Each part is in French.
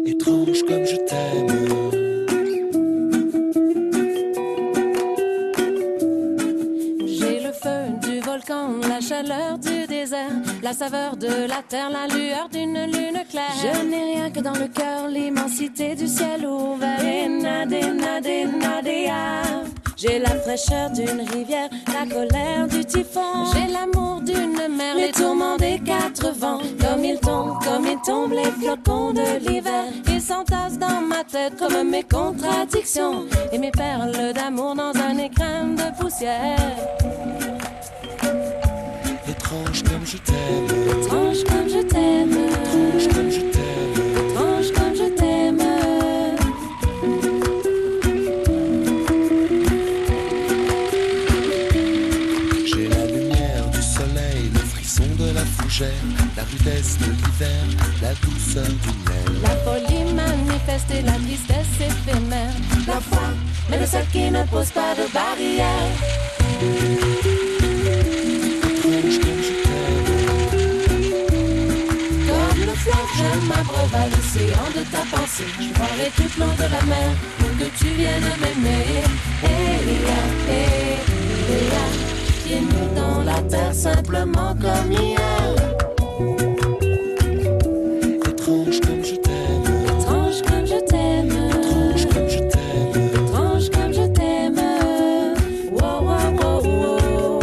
Étrange comme je t'aime. J'ai le feu du volcan, la chaleur du désert, la saveur de la terre, la lueur d'une lune claire. Je n'ai rien que dans le cœur, l'immensité du ciel ouvert. Et nadé, nadé, nadéa. J'ai la fraîcheur d'une rivière, la colère du typhon. J'ai l'amour d'une mer, les tourments des quatre vents. Comme ils tombent les flocons de l'hiver. Ils s'entassent dans ma tête comme mes contradictions. Et mes perles d'amour dans un écrin de poussière. Étrange comme je t'aime. Étrange comme je t'aime. Étrange comme je t'aime. Étrange comme je t'aime. J'ai la lumière du soleil, le frisson de la fougère, la rudesse de l'hiver, la douceur du miel. La folie manifeste et la tristesse éphémère. La foi, mais le seul qui ne pose pas de barrière. Étrange comme je t'aime. Comme le fleuve, je m'abreuve à l'océan de ta pensée. Je boirai toute l'eau de la mer pour que tu viennes m'aimer. Pieds nus dans la terre simplement comme hier. Étrange comme je t'aime. Étrange comme je t'aime. Étrange comme je t'aime. Étrange comme je t'aime. Wow, wow, wow, wow.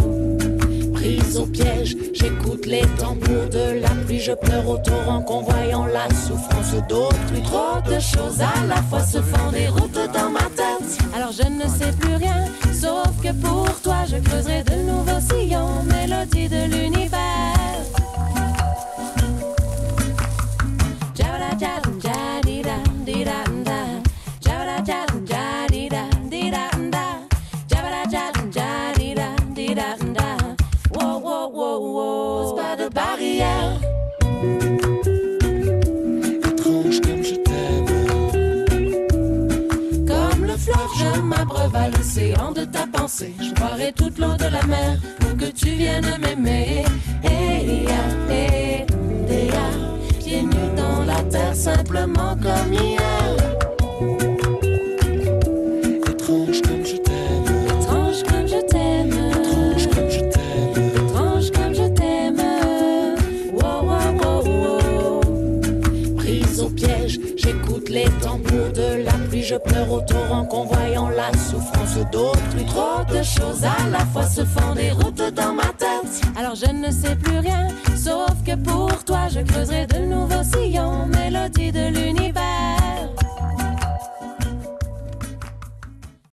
Prise au piège, j'écoute les tambours de la pluie. Je pleure au torrent convoyant la souffrance d'autrui. Trop de choses à la fois se font des routes dans ma tête. Alors je ne sais plus rien, sauf que pour toi je creuserai de nouveaux sillons. Mélodie de l'univers. Wow, wow, wow, wow. Pas de barrière. Étrange comme je t'aime. Comme le fleuve, je m'abreuve à l'océan de ta pensée. Je boirai toute l'eau de la mer pour que tu viennes m'aimer. Pieds nus dans la terre simplement comme hier. Étrange comme je t'aime. Étrange comme je t'aime. Étrange comme je t'aime. Étrange comme je t'aime. Wow, wow, wow, wow. Prise au piège, j'écoute les tambours de la pluie. Je pleure au torrent convoyant la souffrance d'autrui. Trop de choses à la fois se font des routes dans ma tête. Alors je ne sais plus rien, sauf que pour toi je creuserai de nouveau